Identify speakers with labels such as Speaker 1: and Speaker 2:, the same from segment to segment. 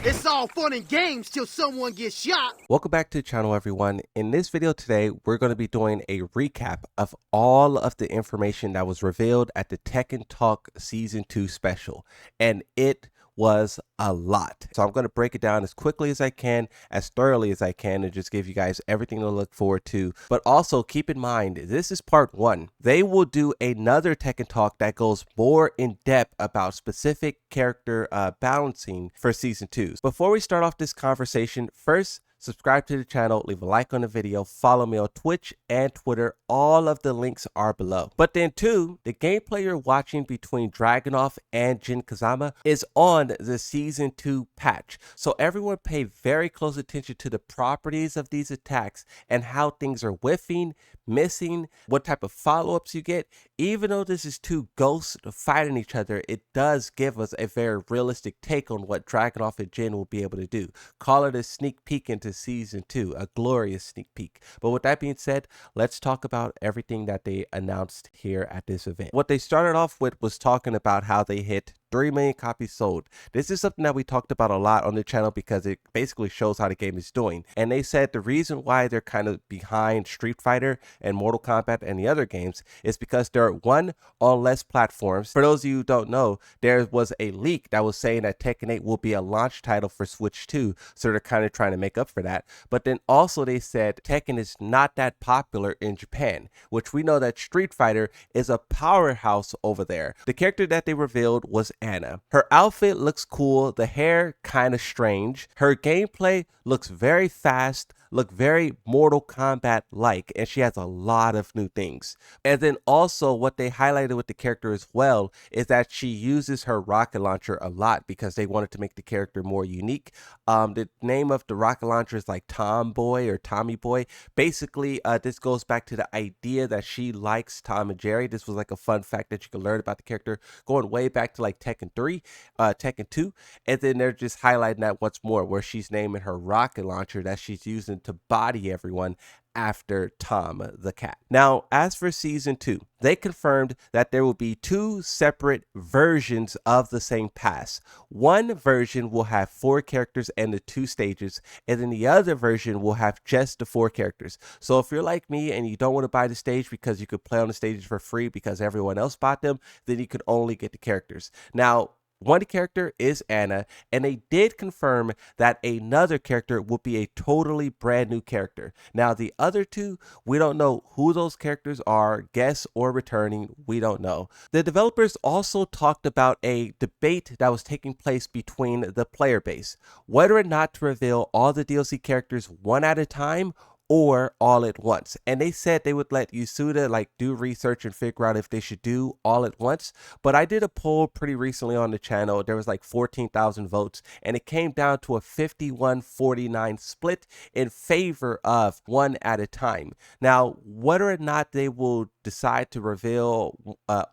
Speaker 1: It's all fun and games till someone gets shot.
Speaker 2: Welcome back to the channel, everyone. In this video today, we're going to be doing a recap of all of the information that was revealed at the Tekken Talk Season 2 special, and it was a lot. So I'm going to break it down as quickly as I can, as thoroughly as I can, and just give you guys everything to look forward to. But also keep in mind, this is part one. They will do another Tekken Talk that goes more in depth about specific character balancing for Season 2. Before we start off this conversation, first, subscribe to the channel, leave a like on the video, follow me on Twitch and Twitter. All of the links are below. But then two, the gameplay you're watching between Dragunov and Jin Kazama is on the Season 2 patch. So everyone pay very close attention to the properties of these attacks and how things are whiffing, missing, what type of follow-ups you get. Even though this is two ghosts fighting each other, it does give us a very realistic take on what Dragunov and Jin will be able to do. Call it a sneak peek into Season 2, a glorious sneak peek. But with that being said, let's talk about everything that they announced here at this event. What they started off with was talking about how they hit 3 million copies sold. This is something that we talked about a lot on the channel because it basically shows how the game is doing. And they said the reason why they're kind of behind Street Fighter and Mortal Kombat and the other games is because they're on less platforms. For those of you who don't know, there was a leak that was saying that Tekken 8 will be a launch title for Switch 2, so they're kind of trying to make up for that. But then also they said Tekken is not that popular in Japan, which we know that Street Fighter is a powerhouse over there. The character that they revealed was Anna. Her outfit looks cool, the hair kind of strange. Her gameplay looks very fast, look very Mortal Kombat like, and she has a lot of new things. And then also what they highlighted with the character as well is that she uses her rocket launcher a lot because they wanted to make the character more unique. The name of the rocket launcher is like Tomboy or Tommy Boy. Basically, this goes back to the idea that she likes Tom and Jerry. This was like a fun fact that you can learn about the character going way back to like Tekken 3, Tekken 2, and then they're just highlighting that once more where she's naming her rocket launcher that she's using to body everyone after Tom the cat. Now, as for Season 2, they confirmed that there will be 2 separate versions of the same pass. One version will have 4 characters and the 2 stages, and then the other version will have just the 4 characters. So if you're like me and you don't want to buy the stage because you could play on the stages for free because everyone else bought them, then you could only get the characters. Now, one character is Anna, and they did confirm that another character will be a totally brand new character. Now, the other 2, we don't know who those characters are, guests or returning, we don't know. The developers also talked about a debate that was taking place between the player base, whether or not to reveal all the DLC characters one at a time or all at once. And they said they would let Yasuda like do research and figure out if they should do all at once. But I did a poll pretty recently on the channel. There was like 14,000 votes, and it came down to a 51-49 split in favor of one at a time. Now, whether or not they will decide to reveal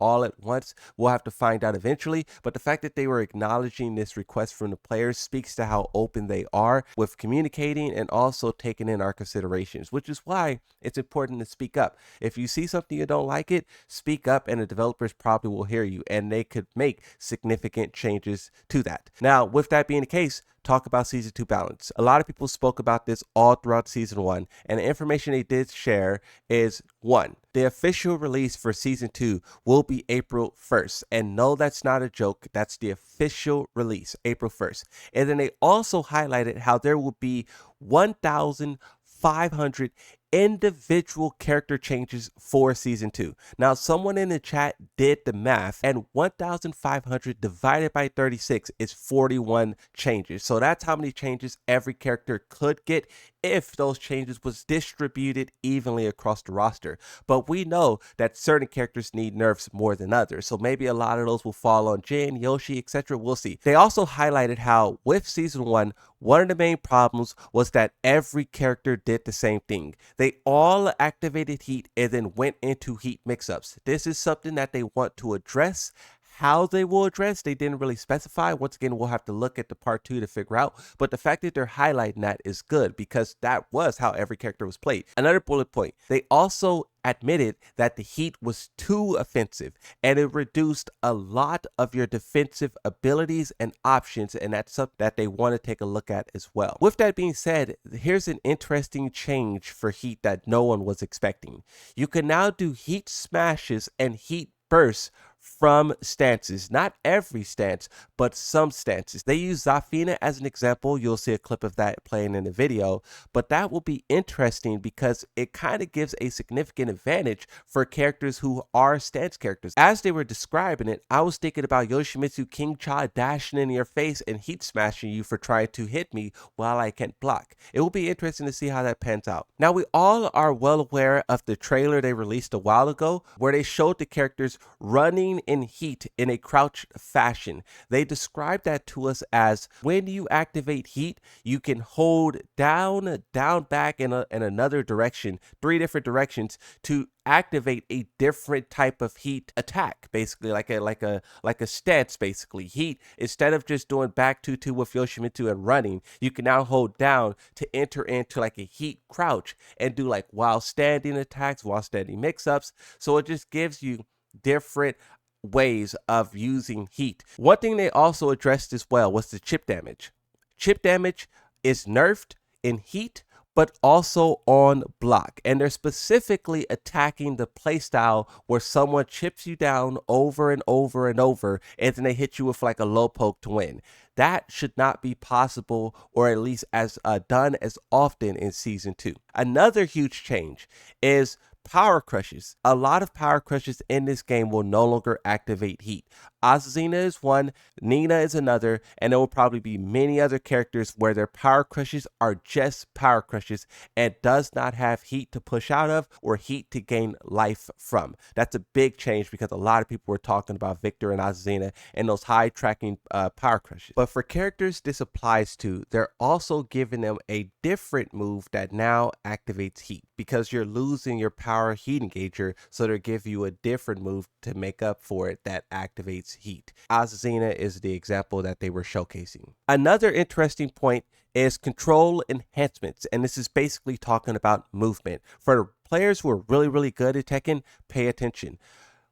Speaker 2: all at once, we'll have to find out eventually. But the fact that they were acknowledging this request from the players speaks to how open they are with communicating and also taking in our considerations, which is why it's important to speak up. If you see something you don't like it, speak up, and the developers probably will hear you, and they could make significant changes to that. Now, with that being the case, talk about Season 2 balance. A lot of people spoke about this all throughout Season 1, and the information they did share is 1. The official release for Season 2 will be April 1st. And no, that's not a joke. That's the official release, April 1st. And then they also highlighted how there will be 1,500 individual character changes for Season 2. Now, someone in the chat did the math, and 1,500 divided by 36 is 41 changes. So that's how many changes every character could get if those changes was distributed evenly across the roster. But we know that certain characters need nerfs more than others, so maybe a lot of those will fall on Jin, Yoshi, etc. We'll see. They also highlighted how with Season 1, one of the main problems was that every character did the same thing. They all activated heat and then went into heat mix-ups. This is something that they want to address. how they will address, they didn't really specify. Once again, we'll have to look at the part 2 to figure out. But the fact that they're highlighting that is good because that was how every character was played. Another bullet point, they also admitted that the heat was too offensive and it reduced a lot of your defensive abilities and options, and that's something that they want to take a look at as well. With that being said, here's an interesting change for heat that no one was expecting. You can now do heat smashes and heat bursts from stances. Not every stance, but some stances. They use Zafina as an example. You'll see a clip of that playing in the video, but that will be interesting because it kind of gives a significant advantage for characters who are stance characters. As they were describing it, I was thinking about Yoshimitsu King Cha dashing in your face and heat smashing you for trying to hit me while I can't block. It will be interesting to see how that pans out. Now, we all are well aware of the trailer they released a while ago where they showed the characters running in heat in a crouch fashion. They described that to us as when you activate heat, you can hold down, back, in another direction, 3 different directions to activate a different type of heat attack, basically like a stance. Basically, heat, instead of just doing back 2-2 with Yoshimitsu and running, you can now hold down to enter into like a heat crouch and do like while standing attacks, while standing mix-ups. So it just gives you different ways of using heat. One thing they also addressed as well was the chip damage. Chip damage is nerfed in heat, but also on block. And they're specifically attacking the playstyle where someone chips you down over and over and over, and then they hit you with like a low poke to win. That should not be possible, or at least as done as often in Season 2. Another huge change is power crushes. A lot of power crushes in this game will no longer activate heat. Azazina is one, Nina is another, and there will probably be many other characters where their power crushes are just power crushes and does not have heat to push out of or heat to gain life from. That's a big change because a lot of people were talking about Victor and Azazina and those high tracking power crushes. But for characters this applies to, they're also giving them a different move that now activates heat because you're losing your power heat engager, so they'll give you a different move to make up for it that activates heat. Azazina is the example that they were showcasing. Another interesting point is control enhancements, and this is basically talking about movement. For players who are really good at Tekken, pay attention.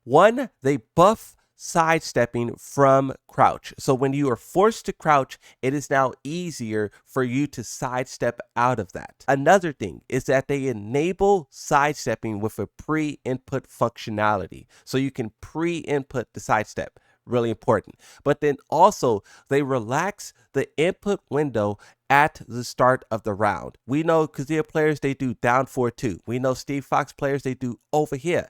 Speaker 2: One, they buff sidestepping from crouch. So when you are forced to crouch, it is now easier for you to sidestep out of that. Another thing is that they enable sidestepping with a pre-input functionality. So you can pre-input the sidestep. Really important. But then also they relax the input window at the start of the round. We know Kazuya players, they do down 4-2. We know Steve Fox players, they do over here.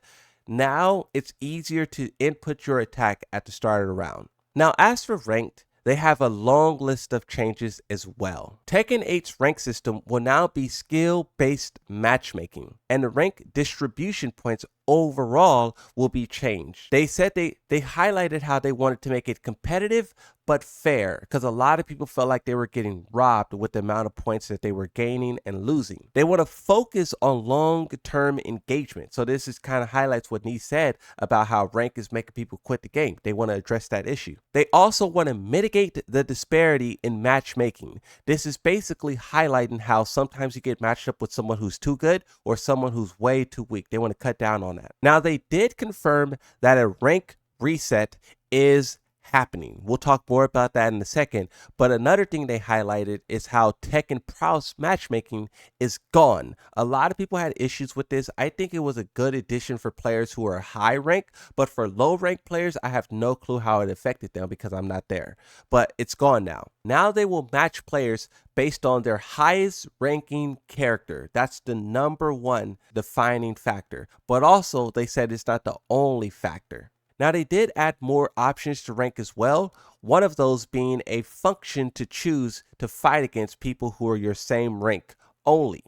Speaker 2: Now it's easier to input your attack at the start of the round. Now, as for ranked, they have a long list of changes as well. Tekken 8's rank system will now be skill-based matchmaking, and the rank distribution points overall will be changed. They said they highlighted how they wanted to make it competitive but fair, because a lot of people felt like they were getting robbed with the amount of points that they were gaining and losing. They want to focus on long-term engagement. So this is kind of highlights what Nee said about how rank is making people quit the game. They want to address that issue. They also want to mitigate the disparity in matchmaking. This is basically highlighting how sometimes you get matched up with someone who's too good or someone who's way too weak. They want to cut down on that. Now, they did confirm that a rank reset is happening. We'll talk more about that in a second. But another thing they highlighted is how Tekken Prowess matchmaking is gone. A lot of people had issues with this. I think it was a good addition for players who are high rank, but for low rank players, I have no clue how it affected them because I'm not there. But it's gone now. Now they will match players based on their highest ranking character. That's the #1 defining factor. But also, they said it's not the only factor. Now, they did add more options to rank as well, one of those being a function to choose to fight against people who are your same rank only.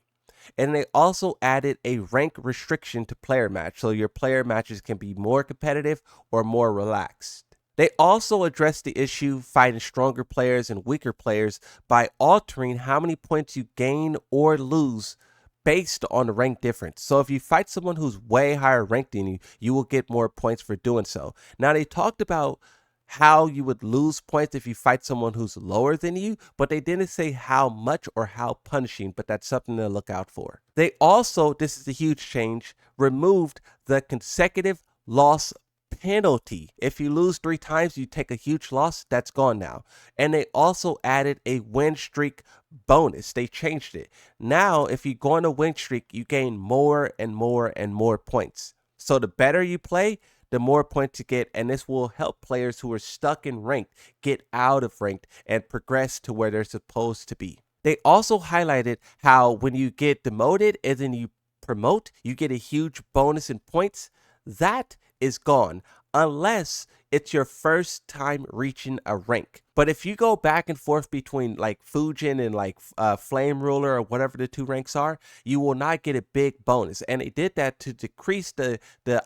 Speaker 2: And they also added a rank restriction to player match, so your player matches can be more competitive or more relaxed. They also addressed the issue fighting stronger players and weaker players by altering how many points you gain or lose based on the rank difference. So if you fight someone who's way higher ranked than you, you will get more points for doing so. Now they talked about how you would lose points if you fight someone who's lower than you, but they didn't say how much or how punishing, but that's something to look out for. They also, this is a huge change, removed the consecutive loss penalty. If you lose 3 times, you take a huge loss. That's gone now. And they also added a win streak bonus. They changed it. Now, if you go on a win streak, you gain more and more and more points. So the better you play, the more points you get, and this will help players who are stuck in ranked get out of ranked and progress to where they're supposed to be. They also highlighted how when you get demoted and then you promote, you get a huge bonus in points. That is gone unless it's your first time reaching a rank. But if you go back and forth between like Fujin and like Flame Ruler or whatever the 2 ranks are, you will not get a big bonus. And they did that to decrease the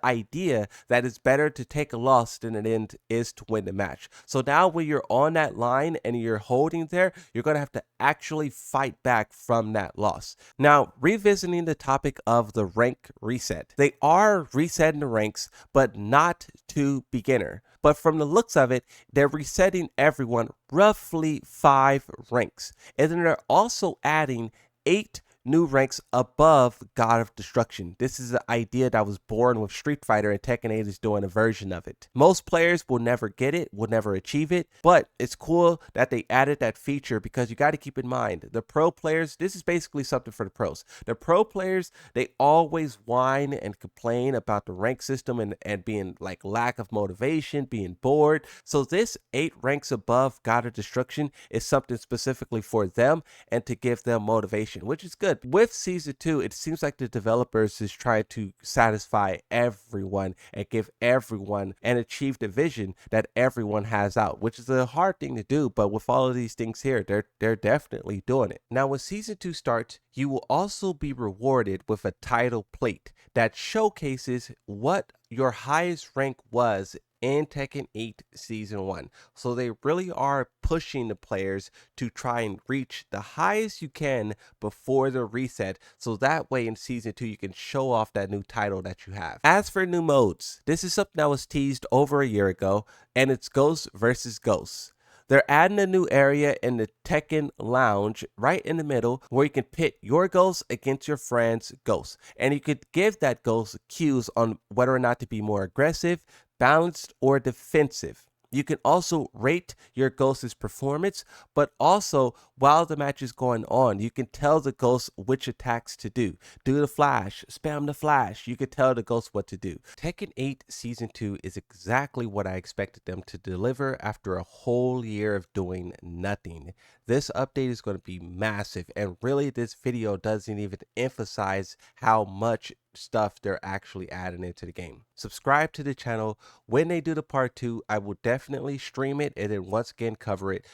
Speaker 2: idea that it's better to take a loss than it is to win the match. So now when you're on that line and you're holding there, you're going to have to actually fight back from that loss. Now, revisiting the topic of the rank reset, they are resetting the ranks, but not to beginner. But from the looks of it, they're resetting everyone roughly 5 ranks. And then they're also adding 8 new ranks above God of Destruction. This is an idea that was born with Street Fighter, and Tekken 8 is doing a version of it. Most players will never get it, will never achieve it, but it's cool that they added that feature because you got to keep in mind, the pro players, this is basically something for the pros. The pro players, they always whine and complain about the rank system and being like lack of motivation, being bored. So this 8 ranks above God of Destruction is something specifically for them and to give them motivation, which is good. With season 2, it seems like the developers is trying to satisfy everyone and give everyone and achieve the vision that everyone has out, which is a hard thing to do, but with all of these things here, they're definitely doing it. Now when season 2 starts, you will also be rewarded with a title plate that showcases what your highest rank was in Tekken 8 Season 1. So they really are pushing the players to try and reach the highest you can before the reset, so that way in Season 2 you can show off that new title that you have. As for new modes, this is something that was teased over a year ago, and it's Ghost versus Ghost. They're adding a new area in the Tekken Lounge right in the middle where you can pit your ghost against your friend's ghost. And you could give that ghost cues on whether or not to be more aggressive, balanced, or defensive. You can also rate your ghost's performance, but also while the match is going on, you can tell the ghost which attacks to do. Do the flash, spam the flash. You can tell the ghost what to do. Tekken 8 Season 2 is exactly what I expected them to deliver after a whole year of doing nothing. This update is going to be massive, and really this video doesn't even emphasize how much stuff they're actually adding into the game. Subscribe to the channel. When they do the part 2, I will definitely stream it and then once again cover it.